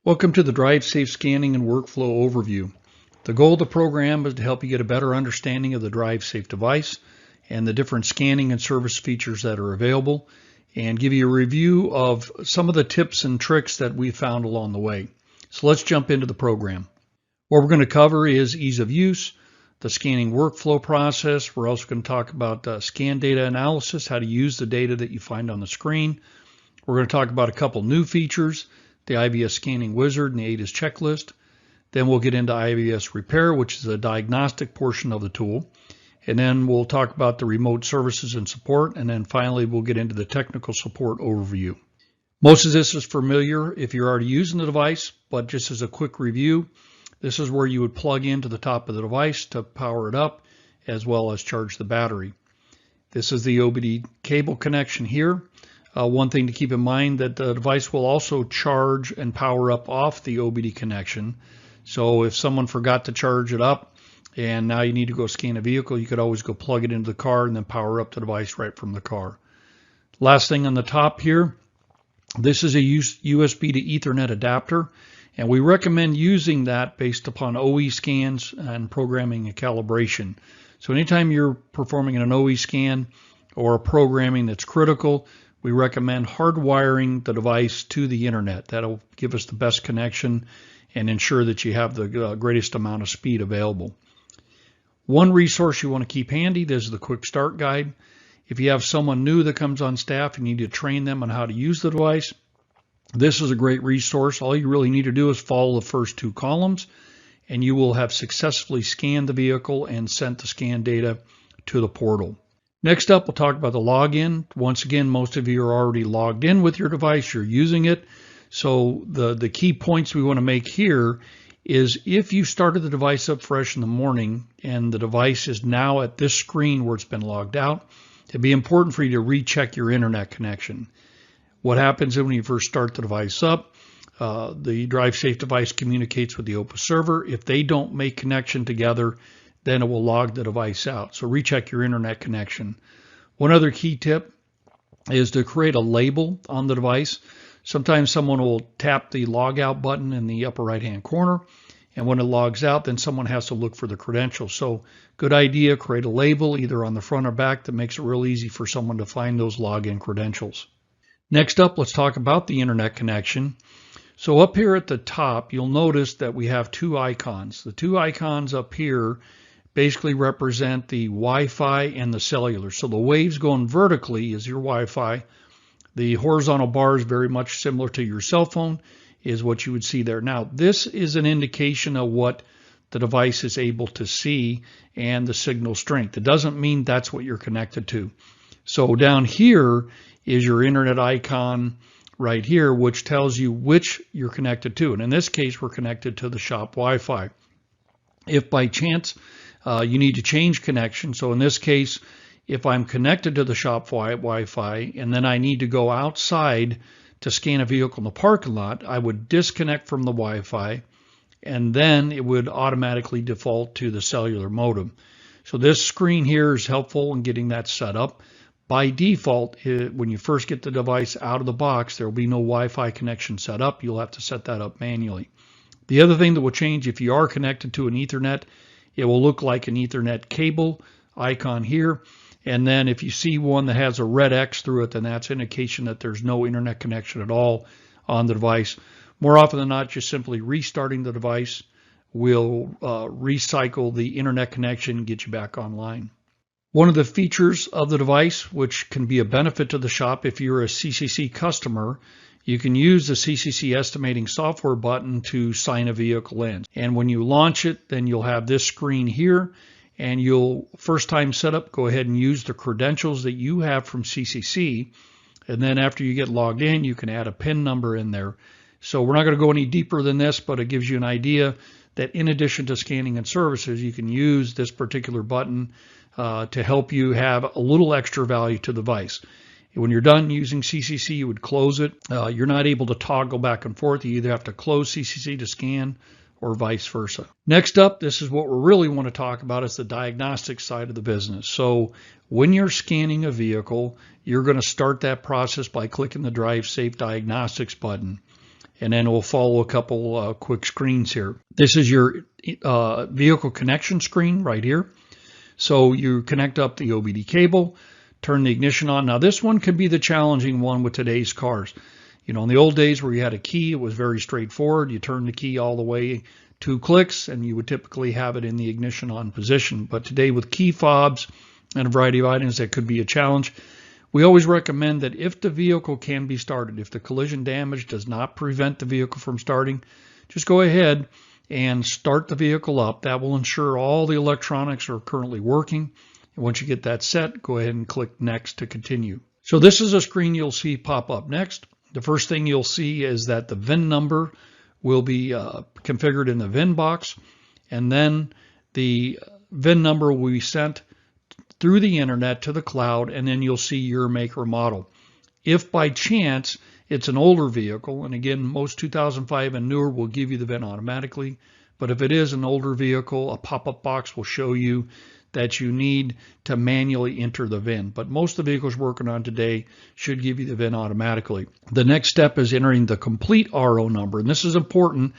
Welcome to the DriveSafe Scanning and Workflow Overview. The goal of the program is to help you get a better understanding of the DriveSafe device and the different scanning and service features that are available, and give you a review of some of the tips and tricks that we found along the way. So let's jump into the program. What we're going to cover is ease of use, the scanning workflow process. We're also going to talk about scan data analysis, how to use the data that you find on the screen. We're going to talk about a couple new features, the IVS Scanning Wizard and the ADAS checklist. Then we'll get into IVS Repair, which is the diagnostic portion of the tool. And then we'll talk about the remote services and support. And then finally, we'll get into the technical support overview. Most of this is familiar if you're already using the device, but just as a quick review, this is where you would plug into the top of the device to power it up, as well as charge the battery. This is the OBD cable connection here. One thing to keep in mind that the device will also charge and power up off the OBD connection. So if someone forgot to charge it up and now you need to go scan a vehicle, you could always go plug it into the car and then power up the device right from the car. Last thing on the top here, this is a USB to Ethernet adapter, and we recommend using that based upon OE scans and programming and calibration. So anytime you're performing an OE scan or programming that's critical, we recommend hardwiring the device to the internet. That'll give us the best connection and ensure that you have the greatest amount of speed available. One resource you want to keep handy, this is the quick start guide. If you have someone new that comes on staff and you need to train them on how to use the device, this is a great resource. All you really need to do is follow the first two columns and you will have successfully scanned the vehicle and sent the scan data to the portal. Next up, we'll talk about the login. Once again, most of you are already logged in with your device, you're using it. So the key points we want to make here is if you started the device up fresh in the morning and the device is now at this screen where it's been logged out, it'd be important for you to recheck your internet connection. What happens when you first start the device up, the DriveSafe device communicates with the Opus server. If they don't make connection together, then it will log the device out. So recheck your internet connection. One other key tip is to create a label on the device. Sometimes someone will tap the log out button in the upper right hand corner, and when it logs out, then someone has to look for the credentials. So good idea, create a label either on the front or back that makes it real easy for someone to find those login credentials. Next up, let's talk about the internet connection. So up here at the top, you'll notice that we have two icons. The two icons up here basically represent the Wi-Fi and the cellular. So the waves going vertically is your Wi-Fi. The horizontal bar is very much similar to your cell phone, is what you would see there. Now, this is an indication of what the device is able to see and the signal strength. It doesn't mean that's what you're connected to. So down here is your internet icon right here, which tells you which you're connected to. And in this case, we're connected to the shop Wi-Fi. If by chance you need to change connection, so in this case, if I'm connected to the shop Wi-Fi and then I need to go outside to scan a vehicle in the parking lot, I would disconnect from the Wi-Fi and then it would automatically default to the cellular modem. So this screen here is helpful in getting that set up. By default, when you first get the device out of the box, there will be no Wi-Fi connection set up. You'll have to set that up manually. The other thing that will change, if you are connected to an Ethernet, it will look like an Ethernet cable icon here. And then if you see one that has a red X through it, then that's an indication that there's no internet connection at all on the device. More often than not, just simply restarting the device will recycle the internet connection and get you back online. One of the features of the device, which can be a benefit to the shop if you're a CCC customer, you can use the CCC estimating software button to sign a vehicle in. And when you launch it, then you'll have this screen here, and you'll, first time setup, go ahead and use the credentials that you have from CCC. And then after you get logged in, you can add a PIN number in there. So we're not going to go any deeper than this, but it gives you an idea that in addition to scanning and services, you can use this particular button to help you have a little extra value to the device. When you're done using CCC, you would close it. You're not able to toggle back and forth. You either have to close CCC to scan or vice versa. Next up, this is what we really want to talk about, is the diagnostic side of the business. So when you're scanning a vehicle, you're going to start that process by clicking the DriveSafe Diagnostics button. and then we'll follow a couple quick screens here. This is your vehicle connection screen right here. So you connect up the OBD cable, turn the ignition on. Now this one could be the challenging one with today's cars. You know, in the old days where you had a key, it was very straightforward. You turn the key all the way 2 clicks and you would typically have it in the ignition on position. But today with key fobs and a variety of items, that could be a challenge. We always recommend that if the vehicle can be started, if the collision damage does not prevent the vehicle from starting, just go ahead and start the vehicle up. That will ensure all the electronics are currently working. And once you get that set, go ahead and click Next to continue. So this is a screen you'll see pop up next. The first thing you'll see is that the VIN number will be configured in the VIN box, and then the VIN number will be sent through the internet to the cloud, and then you'll see your make or model. If by chance it's an older vehicle, and again, most 2005 and newer will give you the VIN automatically, but if it is an older vehicle, a pop-up box will show you that you need to manually enter the VIN. But most of the vehicles working on today should give you the VIN automatically. The next step is entering the complete RO number, and this is important.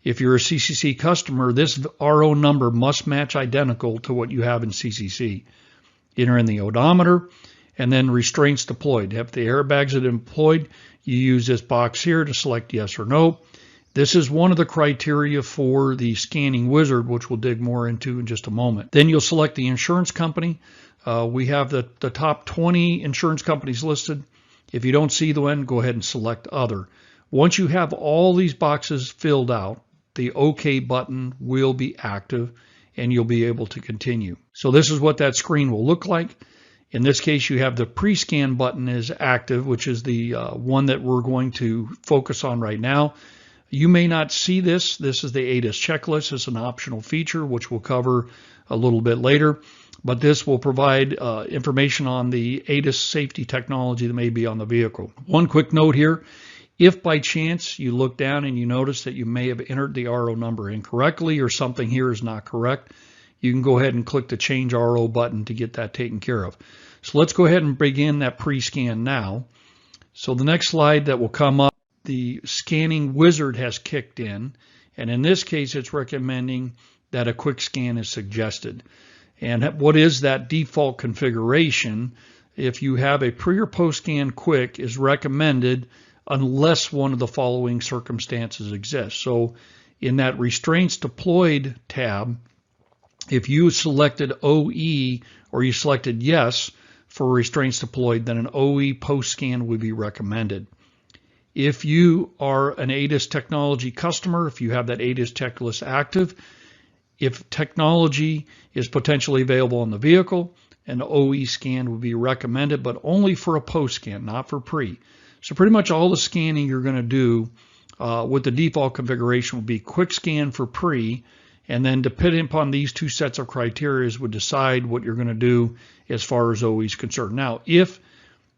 If you're a CCC customer, this RO number must match identical to what you have in CCC. Enter in the odometer, and then restraints deployed. If the airbags are deployed, you use this box here to select yes or no. This is one of the criteria for the scanning wizard, which we'll dig more into in just a moment. Then you'll select the insurance company. We have the top 20 insurance companies listed. If you don't see the one, go ahead and select other. Once you have all these boxes filled out, the OK button will be active and you'll be able to continue. So this is what that screen will look like. In this case, you have the pre-scan button is active, which is the one that we're going to focus on right now. You may not see this. This is the ADAS checklist. It's an optional feature, which we'll cover a little bit later. But this will provide information on the ADAS safety technology that may be on the vehicle. One quick note here. If by chance you look down and you notice that you may have entered the RO number incorrectly or something here is not correct, you can go ahead and click the Change RO button to get that taken care of. So let's go ahead and begin that pre-scan now. So the next slide that will come up, the scanning wizard has kicked in, and in this case it's recommending that a quick scan is suggested. And what is that default configuration? If you have a pre or post scan quick is recommended unless one of the following circumstances exists. So in that restraints deployed tab, if you selected OE or you selected yes for restraints deployed, then an OE post scan would be recommended. If you are an ADAS technology customer, if you have that ADAS checklist active, if technology is potentially available on the vehicle, an OE scan would be recommended, but only for a post scan, not for pre. So pretty much all the scanning you're going to do with the default configuration will be quick scan for pre, and then depending upon these two sets of criteria would decide what you're going to do as far as OE is concerned. Now, if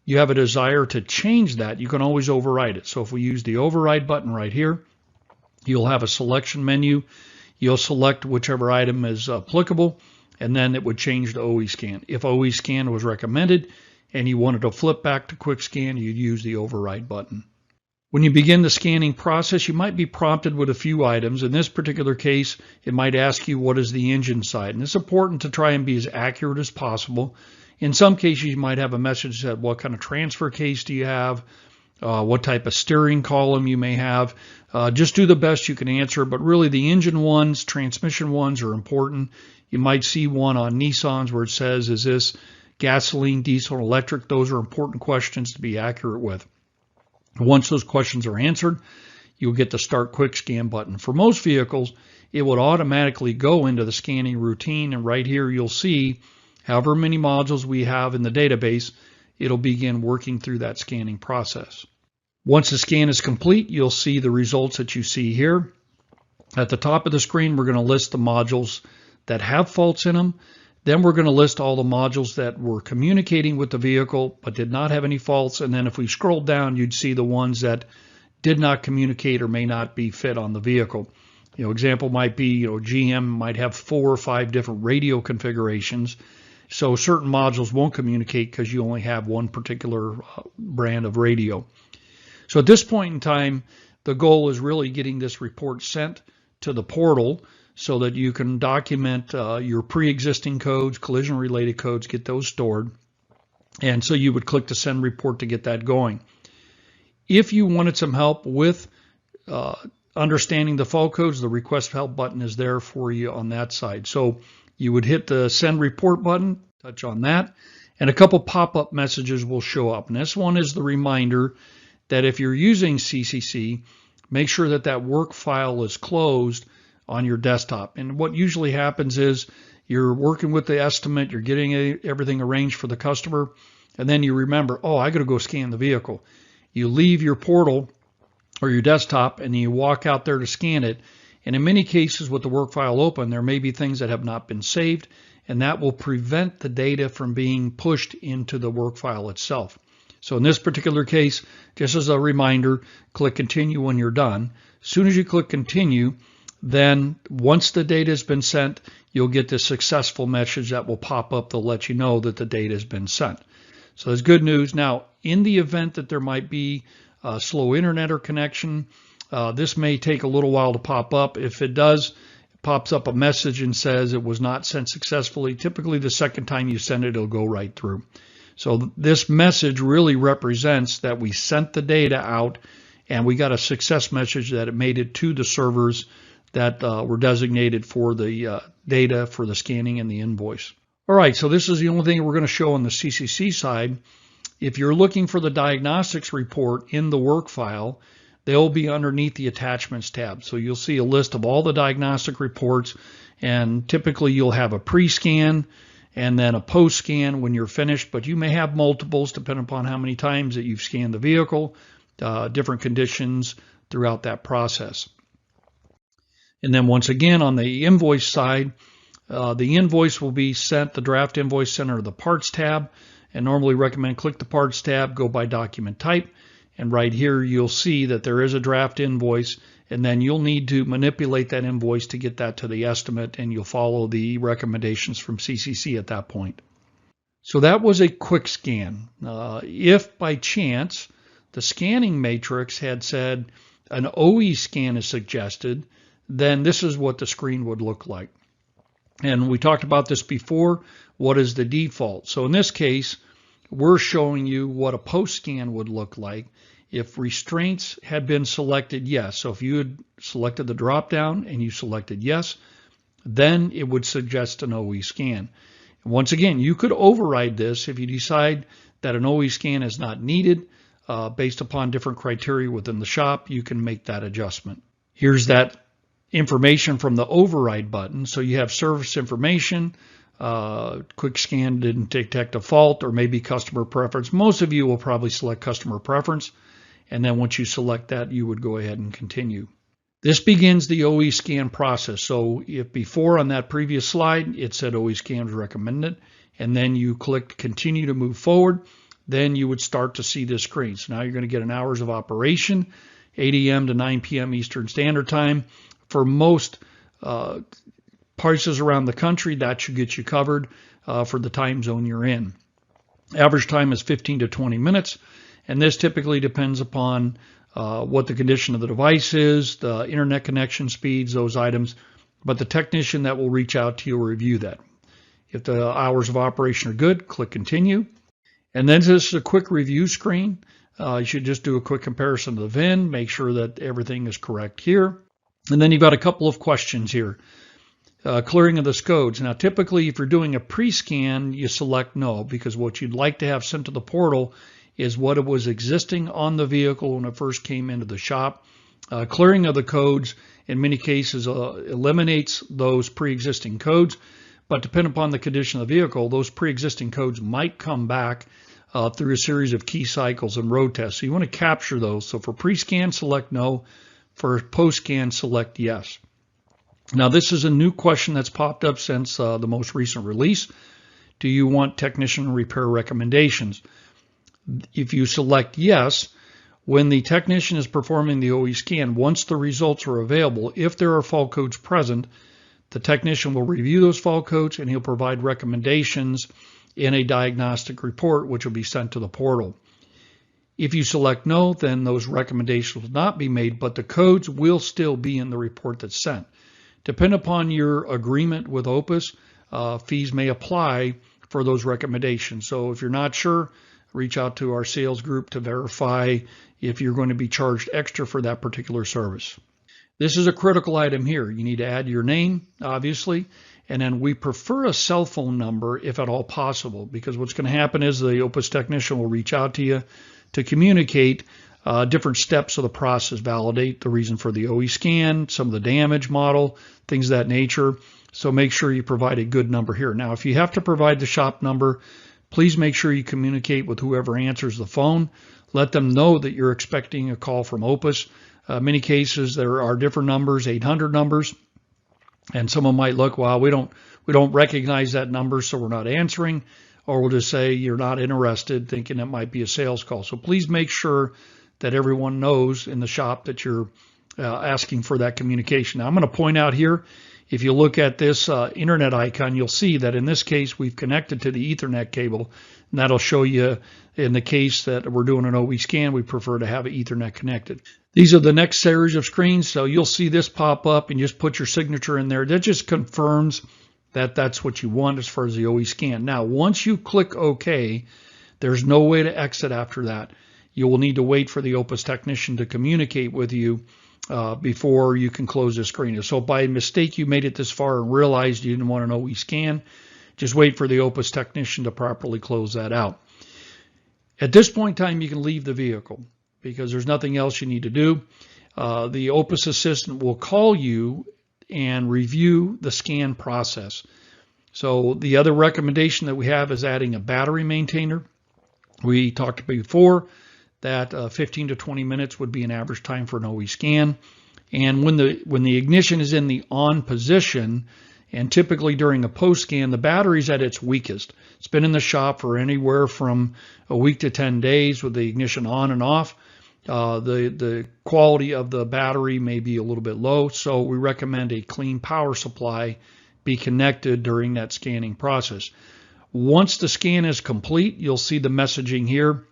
you have a desire to change that, you can always override it. So if we use the override button right here, you'll have a selection menu. You'll select whichever item is applicable, and then it would change to OE scan. If OE scan was recommended and you wanted to flip back to quick scan, you'd use the override button. When you begin the scanning process, you might be prompted with a few items. In this particular case, it might ask you what is the engine side. And it's important to try and be as accurate as possible. In some cases, you might have a message that what kind of transfer case do you have, what type of steering column you may have. Just do the best you can answer, but really the engine ones, transmission ones are important. You might see one on Nissans where it says, is this gasoline, diesel, electric? Those are important questions to be accurate with. Once those questions are answered, you'll get the Start Quick Scan button. For most vehicles, it would automatically go into the scanning routine, and right here you'll see however many modules we have in the database, it'll begin working through that scanning process. Once the scan is complete, you'll see the results that you see here. At the top of the screen, we're going to list the modules that have faults in them. Then we're going to list all the modules that were communicating with the vehicle but did not have any faults. And then if we scroll down, you'd see the ones that did not communicate or may not be fit on the vehicle. Example might be, GM might have 4 or 5 different radio configurations. So certain modules won't communicate because you only have one particular brand of radio. So at this point in time, the goal is really getting this report sent to the portal so that you can document your pre-existing codes, collision-related codes, get those stored. And so you would click the send report to get that going. If you wanted some help with understanding the fault codes, the request help button is there for you on that side. So you would hit the send report button, touch on that, and a couple pop-up messages will show up. And this one is the reminder that if you're using CCC, make sure that that work file is closed on your desktop. And what usually happens is you're working with the estimate, you're getting everything arranged for the customer, and then you remember, oh, I got to go scan the vehicle. You leave your portal or your desktop and you walk out there to scan it. And in many cases with the work file open, there may be things that have not been saved, and that will prevent the data from being pushed into the work file itself. So in this particular case, just as a reminder, click continue when you're done. As soon as you click continue, then once the data has been sent, you'll get this successful message that will pop up to let you know that the data has been sent. So that's good news. Now, in the event that there might be a slow internet or connection, this may take a little while to pop up. If it does, it pops up a message and says it was not sent successfully. Typically, the second time you send it, it'll go right through. So this message really represents that we sent the data out and we got a success message that it made it to the servers that were designated for the data for the scanning and the invoice. All right, so this is the only thing we're going to show on the CCC side. If you're looking for the diagnostics report in the work file, they'll be underneath the attachments tab. So you'll see a list of all the diagnostic reports, and typically you'll have a pre-scan and then a post-scan when you're finished, but you may have multiples depending upon how many times that you've scanned the vehicle, different conditions throughout that process. And then once again on the invoice side, the invoice will be sent, the draft invoice sent under the parts tab, and normally recommend click the parts tab, go by document type, and right here you'll see that there is a draft invoice, and then you'll need to manipulate that invoice to get that to the estimate, and you'll follow the recommendations from CCC at that point. So that was a quick scan. If by chance the scanning matrix had said an OE scan is suggested, then this is what the screen would look like. And we talked about this before. What is the default? So in this case, we're showing you what a post scan would look like if restraints had been selected yes. So if you had selected the drop down and you selected yes, then it would suggest an OE scan. And once again, you could override this if you decide that an OE scan is not needed based upon different criteria within the shop. You can make that adjustment. Here's that information from the override button. So you have service information, quick scan didn't detect a fault, or maybe customer preference. Most of you will probably select customer preference, and then once you select that, you would go ahead and continue. This begins the OE scan process. So if before on that previous slide it said OE scan was recommended, and then you clicked continue to move forward, then you would start to see this screen. So now you're going to get an hours of operation, 8 a.m. to 9 p.m. Eastern Standard Time. For most places around the country, that should get you covered for the time zone you're in. Average time is 15 to 20 minutes, and this typically depends upon what the condition of the device is, the internet connection speeds, those items, but the technician that will reach out to you will review that. If the hours of operation are good, click continue. And then this is a quick review screen. You should just do a quick comparison of the VIN, make sure that everything is correct here. And then you've got a couple of questions here. Clearing of the codes. Now, typically, if you're doing a pre-scan, you select no, because what you'd like to have sent to the portal is what it was existing on the vehicle when it first came into the shop. Clearing of the codes, in many cases, eliminates those pre-existing codes, but depending upon the condition of the vehicle, those pre-existing codes might come back through a series of key cycles and road tests. So you want to capture those. So for pre-scan, select no. For post-scan, select yes. Now, this is a new question that's popped up since the most recent release. Do you want technician repair recommendations? If you select yes, when the technician is performing the OE scan, once the results are available, if there are fault codes present, the technician will review those fault codes and he'll provide recommendations in a diagnostic report, which will be sent to the portal. If you select no, then those recommendations will not be made, but the codes will still be in the report that's sent. Depending upon your agreement with Opus, fees may apply for those recommendations. So if you're not sure, reach out to our sales group to verify if you're going to be charged extra for that particular service. This is a critical item here. You need to add your name, obviously, and then we prefer a cell phone number if at all possible, because what's going to happen is the Opus technician will reach out to you to communicate different steps of the process, validate the reason for the OE scan, some of the damage model, things of that nature. So make sure you provide a good number here. Now, if you have to provide the shop number, please make sure you communicate with whoever answers the phone. Let them know that you're expecting a call from Opus. Many cases there are different numbers, 800 numbers, and someone might look, well, we don't recognize that number, so we're not answering, or we'll just say you're not interested, thinking it might be a sales call. So please make sure that everyone knows in the shop that you're asking for that communication. Now, I'm going to point out here, if you look at this internet icon, you'll see that in this case we've connected to the Ethernet cable, and that'll show you in the case that we're doing an OE scan, we prefer to have Ethernet connected. These are the next series of screens, so you'll see this pop up and just put your signature in there. That just confirms that that's what you want as far as the OE scan. Now, once you click OK, there's no way to exit after that. You will need to wait for the Opus technician to communicate with you before you can close the screen. So by mistake you made it this far and realized you didn't want an OE scan, just wait for the Opus technician to properly close that out. At this point in time, you can leave the vehicle because there's nothing else you need to do. The Opus assistant will call you and review the scan process. So the other recommendation that we have is adding a battery maintainer. We talked before that 15 to 20 minutes would be an average time for an OE scan. And when the ignition is in the on position, and typically during a post scan, the battery's at its weakest. It's been in the shop for anywhere from a week to 10 days with the ignition on and off. The quality of the battery may be a little bit low, so we recommend a clean power supply be connected during that scanning process. Once the scan is complete, you'll see the messaging here.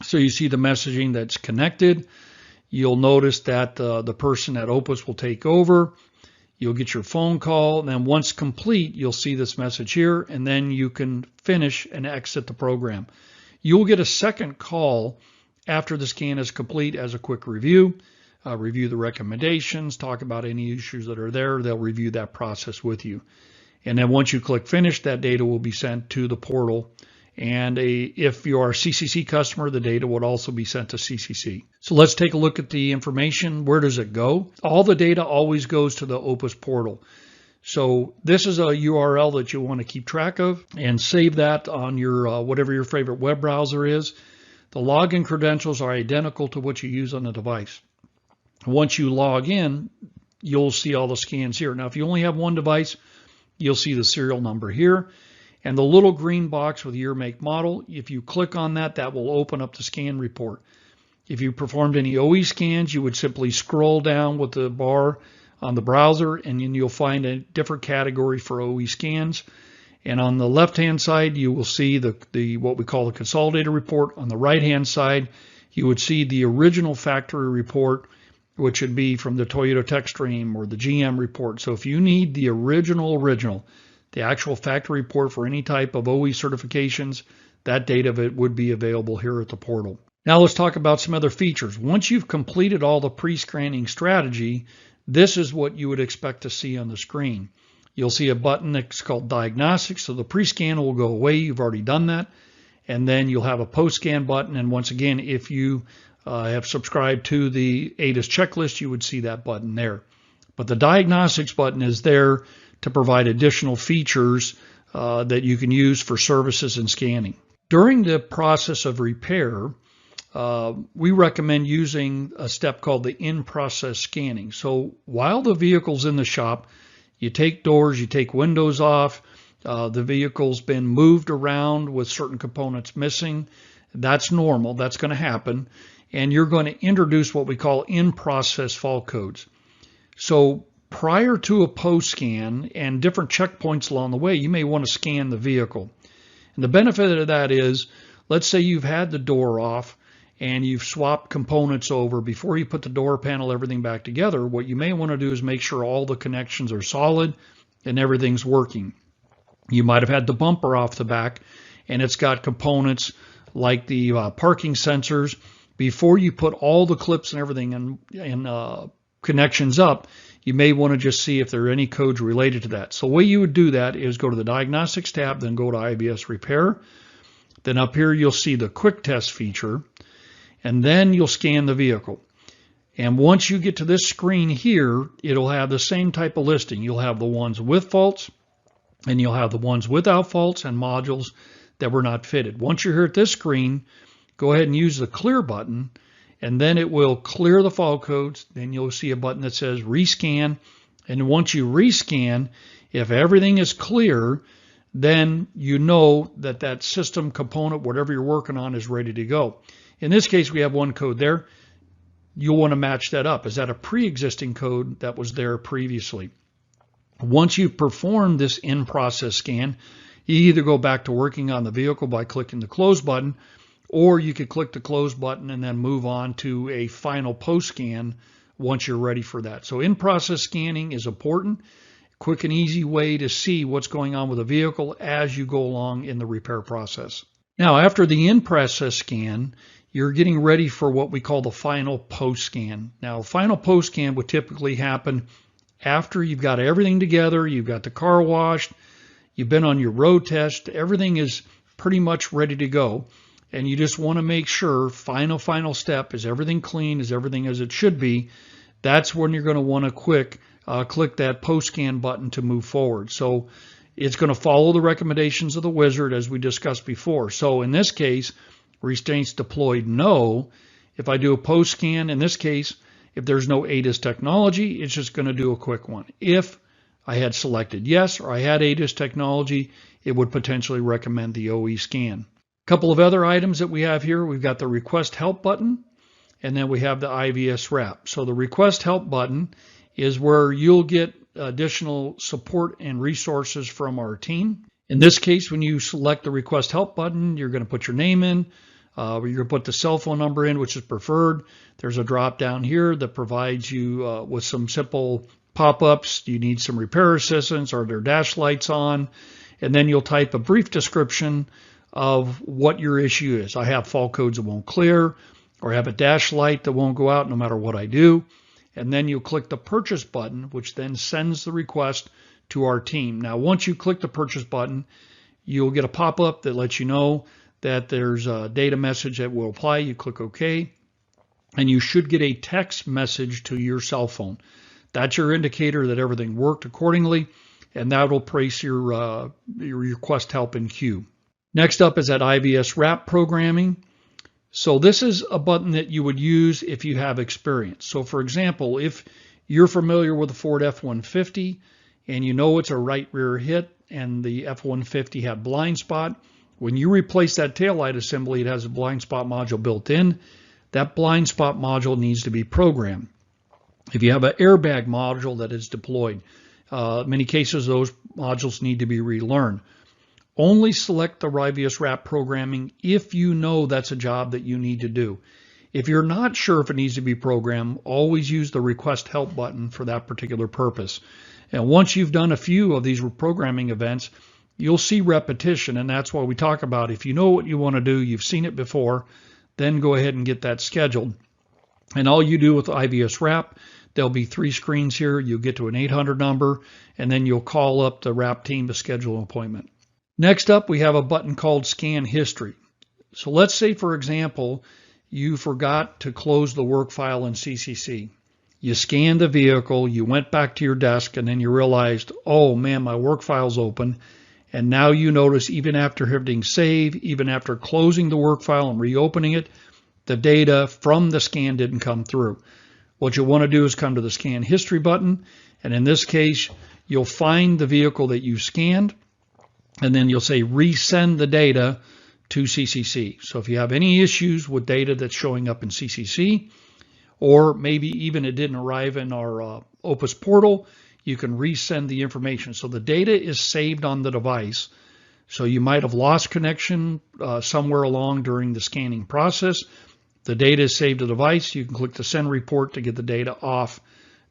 So you see the messaging that's connected. You'll notice that the person at Opus will take over. You'll get your phone call, and then once complete, you'll see this message here, and then you can finish and exit the program. You'll get a second call after the scan is complete as a quick review, review the recommendations, talk about any issues that are there. They'll review that process with you. And then once you click finish, that data will be sent to the portal. And if you are a CCC customer, the data would also be sent to CCC. So let's take a look at the information. Where does it go? All the data always goes to the Opus portal. So this is a URL that you want to keep track of and save that on your whatever your favorite web browser is. The login credentials are identical to what you use on the device. Once you log in, you'll see all the scans here. Now, if you only have one device, you'll see the serial number here. And the little green box with year, make, model, if you click on that, that will open up the scan report. If you performed any OE scans, you would simply scroll down with the bar on the browser, and then you'll find a different category for OE scans. And on the left-hand side, you will see the what we call the consolidated report. On the right-hand side, you would see the original factory report, which would be from the Toyota TechStream or the GM report. So if you need the original, the actual factory report for any type of OE certifications, that data of it would be available here at the portal. Now let's talk about some other features. Once you've completed all the pre-scanning strategy, this is what you would expect to see on the screen. You'll see a button that's called Diagnostic, so the pre-scan will go away. You've already done that. And then you'll have a post-scan button, and once again, if you have subscribed to the ADAS checklist, you would see that button there. But the Diagnostics button is there to provide additional features that you can use for services and scanning. During the process of repair, we recommend using a step called the in-process scanning. So while the vehicle's in the shop, you take doors, you take windows off, the vehicle's been moved around with certain components missing. That's normal, that's going to happen. And you're going to introduce what we call in-process fault codes. So prior to a post-scan and different checkpoints along the way, you may want to scan the vehicle. And the benefit of that is, let's say you've had the door off and you've swapped components over before you put the door panel, everything back together, what you may want to do is make sure all the connections are solid and everything's working. You might have had the bumper off the back and it's got components like the parking sensors. Before you put all the clips and everything and connections up, you may want to just see if there are any codes related to that. So the way you would do that is go to the Diagnostics tab, then go to IVS Repair. Then up here you'll see the Quick Test feature, and then you'll scan the vehicle. And once you get to this screen here, it'll have the same type of listing. You'll have the ones with faults, and you'll have the ones without faults and modules that were not fitted. Once you're here at this screen, go ahead and use the clear button, and then it will clear the fault codes. Then you'll see a button that says rescan. And once you rescan, if everything is clear, then you know that that system component, whatever you're working on, is ready to go. In this case, we have one code there. You'll want to match that up. Is that a pre-existing code that was there previously? Once you perform this in-process scan, you either go back to working on the vehicle by clicking the close button, or you could click the close button and then move on to a final post scan once you're ready for that. So in-process scanning is important. Quick and easy way to see what's going on with the vehicle as you go along in the repair process. Now, after the in-process scan, you're getting ready for what we call the final post scan. Now, final post scan would typically happen after you've got everything together, you've got the car washed, you've been on your road test, everything is pretty much ready to go. And you just want to make sure, final step, is everything clean, is everything as it should be. That's when you're going to want to click that post scan button to move forward. So it's going to follow the recommendations of the wizard as we discussed before. So in this case, restraints deployed, no. If I do a post scan, in this case, if there's no ADAS technology, it's just going to do a quick one. If I had selected yes, or I had ADAS technology, it would potentially recommend the OE scan. A couple of other items that we have here, we've got the request help button, and then we have the IVS wrap. So the request help button is where you'll get additional support and resources from our team. In this case, when you select the request help button, you're going to put your name in, you're going to put the cell phone number in, which is preferred. There's a drop down here that provides you with some simple pop-ups. Do you need some repair assistance? Are there dash lights on? And then you'll type a brief description of what your issue is. I have fault codes that won't clear, or I have a dash light that won't go out no matter what I do. And then you'll click the purchase button, which then sends the request to our team. Now, once you click the purchase button, you'll get a pop-up that lets you know that there's a data message that will apply. You click OK, and you should get a text message to your cell phone. That's your indicator that everything worked accordingly, and that will place your request help in queue. Next up is that IVS wrap programming. So this is a button that you would use if you have experience. So for example, if you're familiar with the Ford F-150 and you know it's a right rear hit and the F-150 had blind spot, when you replace that taillight assembly, it has a blind spot module built in. That blind spot module needs to be programmed. If you have an airbag module that is deployed, in many cases those modules need to be relearned. Only select the IVS wrap programming if you know that's a job that you need to do. If you're not sure if it needs to be programmed, always use the request help button for that particular purpose. And once you've done a few of these programming events, you'll see repetition, and that's why we talk about if you know what you want to do, you've seen it before, then go ahead and get that scheduled. And all you do with IVS wrap, there'll be 3 screens here. You'll get to an 800 number, and then you'll call up the wrap team to schedule an appointment. Next up, we have a button called Scan History. So let's say, for example, you forgot to close the work file in CCC. You scanned the vehicle, you went back to your desk, and then you realized, oh man, my work file's open. And now you notice even after hitting save, even after closing the work file and reopening it, the data from the scan didn't come through. What you want to do is come to the Scan History button, and in this case, you'll find the vehicle that you scanned, and then you'll say resend the data to CCC. So if you have any issues with data that's showing up in CCC, or maybe even it didn't arrive in our Opus portal, you can resend the information. So the data is saved on the device. So you might have lost connection somewhere along during the scanning process, The data is saved to the device. You can click the send report to get the data off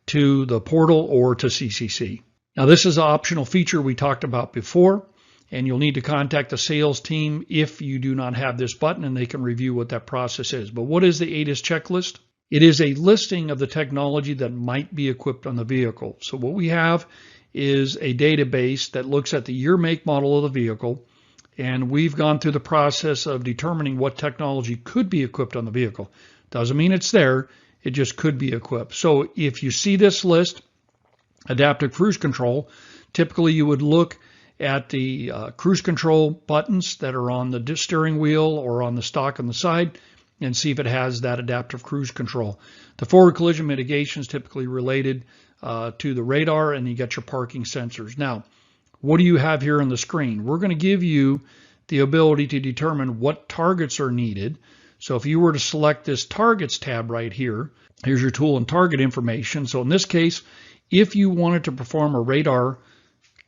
to the portal or to CCC. Now this is an optional feature we talked about before, and you'll need to contact the sales team if you do not have this button, and they can review what that process is. But what is the ADAS checklist? It is a listing of the technology that might be equipped on the vehicle. So what we have is a database that looks at the year, make, model of the vehicle, and we've gone through the process of determining what technology could be equipped on the vehicle. Doesn't mean it's there, it just could be equipped. So if you see this list, adaptive cruise control, typically you would look at the cruise control buttons that are on the steering wheel or on the stock on the side and see if it has that adaptive cruise control. The forward collision mitigation is typically related to the radar, and you got your parking sensors. Now, what do you have here on the screen? We're going to give you the ability to determine what targets are needed. So if you were to select this targets tab right here, here's your tool and target information. So in this case, if you wanted to perform a radar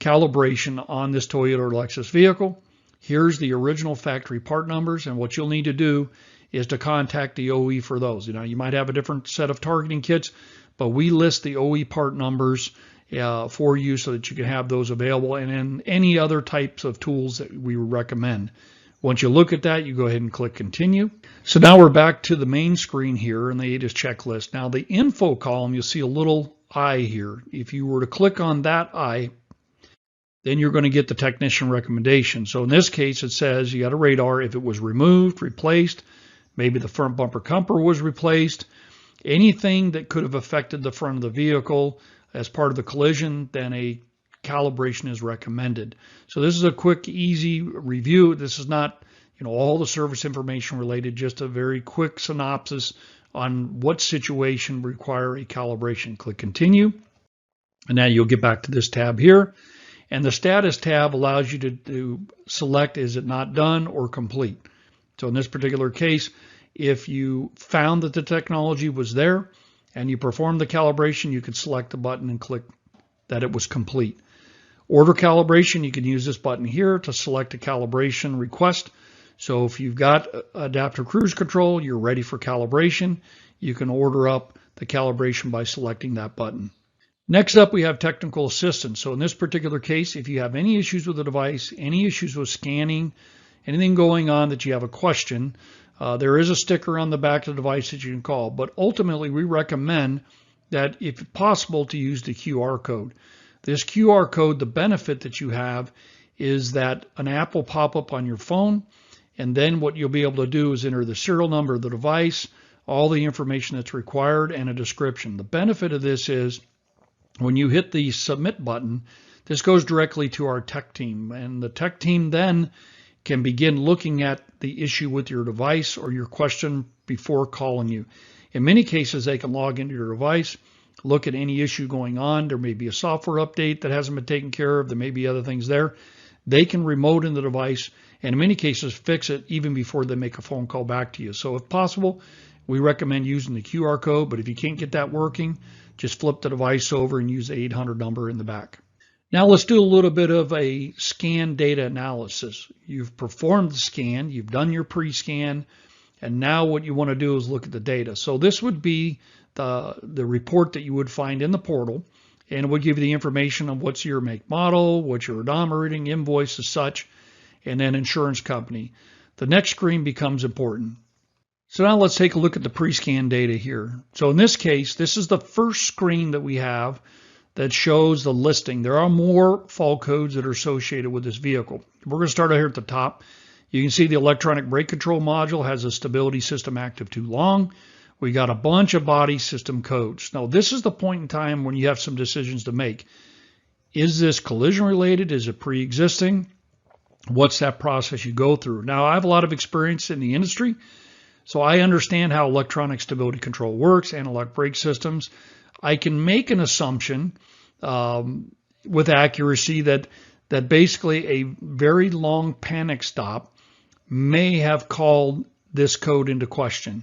calibration on this Toyota or Lexus vehicle, here's the original factory part numbers, and what you'll need to do is to contact the OE for those. You know, you might have a different set of targeting kits, but we list the OE part numbers for you so that you can have those available, and then any other types of tools that we recommend. Once you look at that, you go ahead and click continue. So now we're back to the main screen here in the ADAS checklist. Now the info column, you'll see a little eye here. If you were to click on that eye, then you're going to get the technician recommendation. So in this case, it says you got a radar if it was removed, replaced, maybe the front bumper cover was replaced, anything that could have affected the front of the vehicle as part of the collision, then a calibration is recommended. So this is a quick, easy review. This is not, you know, all the service information related, just a very quick synopsis on what situation require a calibration. Click continue, and now you'll get back to this tab here. And the status tab allows you to select is it not done or complete. So in this particular case, if you found that the technology was there and you performed the calibration, you could select the button and click that it was complete. Order calibration, you can use this button here to select a calibration request. So if you've got adaptive cruise control, you're ready for calibration, you can order up the calibration by selecting that button. Next up, we have technical assistance. So in this particular case, if you have any issues with the device, any issues with scanning, anything going on that you have a question, there is a sticker on the back of the device that you can call. But ultimately, we recommend that if possible to use the QR code. This QR code, the benefit that you have is that an app will pop up on your phone, and then what you'll be able to do is enter the serial number of the device, all the information that's required, and a description. The benefit of this is when you hit the submit button, this goes directly to our tech team, and the tech team then can begin looking at the issue with your device or your question before calling you. In many cases, they can log into your device, look at any issue going on. There may be a software update that hasn't been taken care of. There may be other things there. They can remote in the device and in many cases fix it even before they make a phone call back to you. So if possible, we recommend using the QR code, but if you can't get that working, just flip the device over and use the 800 number in the back. Now let's do a little bit of a scan data analysis. You've performed the scan, you've done your pre-scan, and now what you want to do is look at the data. So this would be the report that you would find in the portal, and it would give you the information on what's your make model, what's your odometer reading, invoice as such, and then insurance company. The next screen becomes important. So now let's take a look at the pre-scan data here. So in this case, this is the first screen that we have that shows the listing. There are more fault codes that are associated with this vehicle. We're going to start out here at the top. You can see the electronic brake control module has a stability system active too long. We got a bunch of body system codes. Now this is the point in time when you have some decisions to make. Is this collision related? Is it pre-existing? What's that process you go through? Now I have a lot of experience in the industry, so I understand how electronic stability control works, analog brake systems. I can make an assumption with accuracy that basically a very long panic stop may have called this code into question.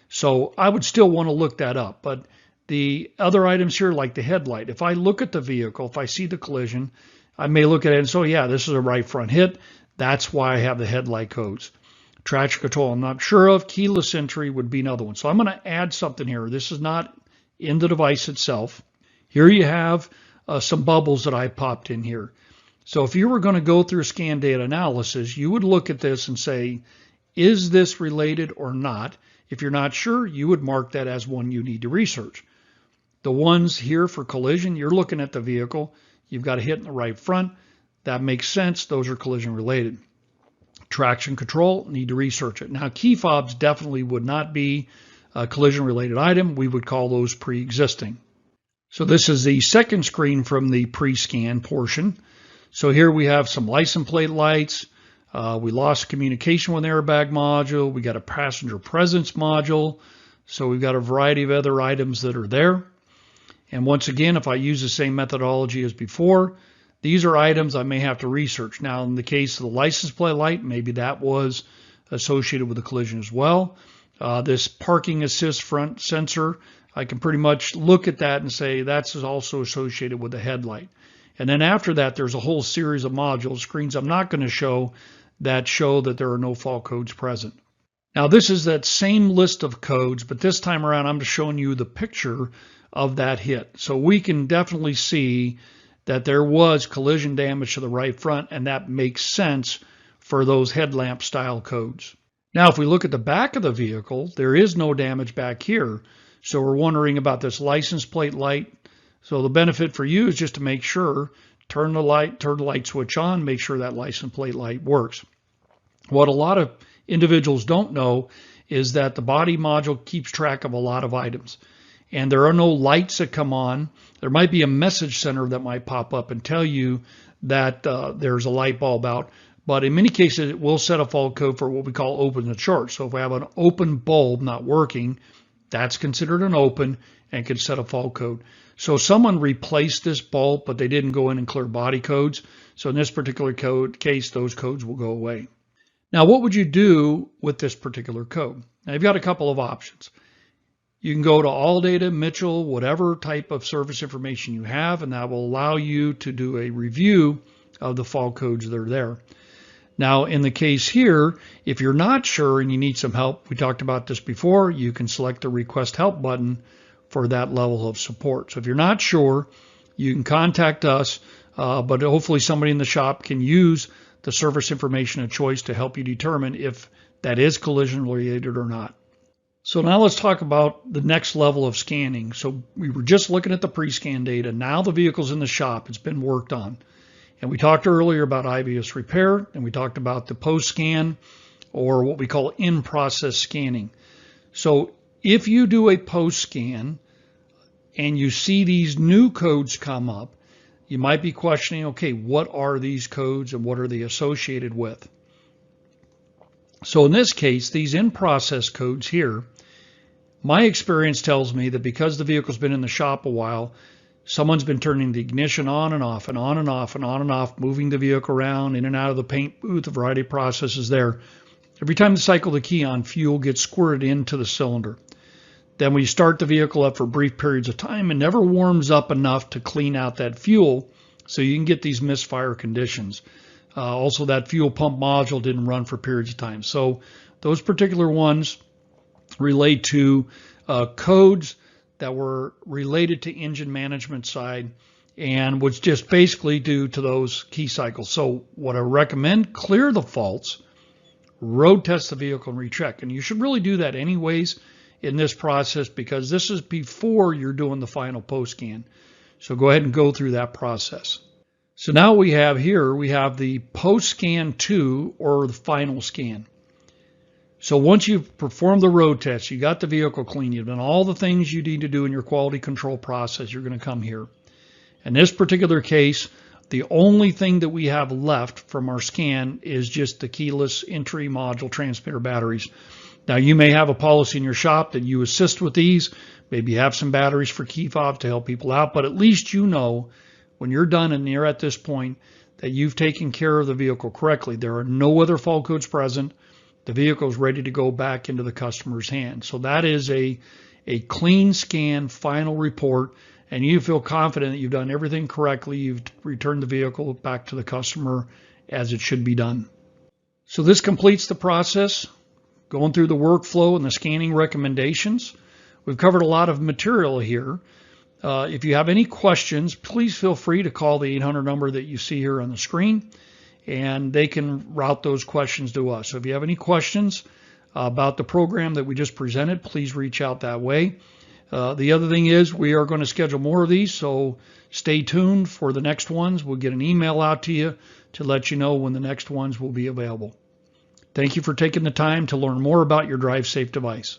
So I would still want to look that up. But the other items here, like the headlight, if I look at the vehicle, if I see the collision, I may look at it and say, yeah, this is a right front hit. That's why I have the headlight codes. Traction control, I'm not sure of. Keyless entry would be another one. So I'm going to add something here. This is not in the device itself. Here you have some bubbles that I popped in here. So if you were going to go through scan data analysis, you would look at this and say, is this related or not? If you're not sure, you would mark that as one you need to research. The ones here for collision, you're looking at the vehicle. You've got a hit in the right front. That makes sense. Those are collision related. Traction control, need to research it. Now, key fobs definitely would not be a collision related item. We would call those pre-existing. So this is the second screen from the pre-scan portion. So here we have some license plate lights. We lost communication with airbag module. We got a passenger presence module. So we've got a variety of other items that are there. And once again, if I use the same methodology as before, these are items I may have to research. Now, in the case of the license plate light, maybe that was associated with a collision as well. This parking assist front sensor, I can pretty much look at that and say that's also associated with the headlight. And then after that, there's a whole series of modules, screens I'm not going to show that there are no fault codes present. Now, this is that same list of codes, but this time around, I'm just showing you the picture of that hit. So we can definitely see that there was collision damage to the right front, and that makes sense for those headlamp style codes. Now, if we look at the back of the vehicle, there is no damage back here. So we're wondering about this license plate light. So the benefit for you is just to make sure, turn the light switch on, make sure that license plate light works. What a lot of individuals don't know is that the body module keeps track of a lot of items. And there are no lights that come on. There might be a message center that might pop up and tell you that there's a light bulb out. But in many cases, it will set a fault code for what we call open and short. So if we have an open bulb not working, that's considered an open and can set a fault code. So someone replaced this bulb, but they didn't go in and clear body codes. So in this particular case, those codes will go away. Now, what would you do with this particular code? Now, you've got a couple of options. You can go to All Data, Mitchell, whatever type of service information you have, and that will allow you to do a review of the fault codes that are there. Now, in the case here, if you're not sure and you need some help, we talked about this before, you can select the Request Help button for that level of support. So if you're not sure, you can contact us, but hopefully somebody in the shop can use the service information of choice to help you determine if that is collision related or not. So now let's talk about the next level of scanning. So we were just looking at the pre-scan data. Now the vehicle's in the shop. It's been worked on. And we talked earlier about IVS repair, and we talked about the post-scan or what we call in-process scanning. So if you do a post-scan and you see these new codes come up, you might be questioning, okay, what are these codes and what are they associated with? So in this case, these in-process codes here, my experience tells me that because the vehicle's been in the shop a while, someone's been turning the ignition on and off and on and off and on and off, moving the vehicle around, in and out of the paint booth, a variety of processes there. Every time you cycle the key on, fuel gets squirted into the cylinder. Then we start the vehicle up for brief periods of time and never warms up enough to clean out that fuel, so you can get these misfire conditions. Also, that fuel pump module didn't run for periods of time. So those particular ones relate to codes that were related to engine management side and was just basically due to those key cycles. So what I recommend, clear the faults, road test the vehicle and recheck. And you should really do that anyways in this process because this is before you're doing the final post scan. So go ahead and go through that process. So now we have the post scan 2 or the final scan. So once you've performed the road test, you got the vehicle clean, you've done all the things you need to do in your quality control process, you're going to come here. In this particular case, the only thing that we have left from our scan is just the keyless entry module transmitter batteries. Now you may have a policy in your shop that you assist with these, maybe you have some batteries for key fob to help people out, but at least you know when you're done and you're at this point that you've taken care of the vehicle correctly. There are no other fault codes present. The vehicle is ready to go back into the customer's hands. So that is a clean scan final report, and you feel confident that you've done everything correctly. You've returned the vehicle back to the customer as it should be done. So this completes the process, going through the workflow and the scanning recommendations. We've covered a lot of material here. If you have any questions, please feel free to call the 800 number that you see here on the screen, and they can route those questions to us. So if you have any questions about the program that we just presented, please reach out that way. The other thing is we are going to schedule more of these, so stay tuned for the next ones. We'll get an email out to you to let you know when the next ones will be available. Thank you for taking the time to learn more about your DriveSafe device.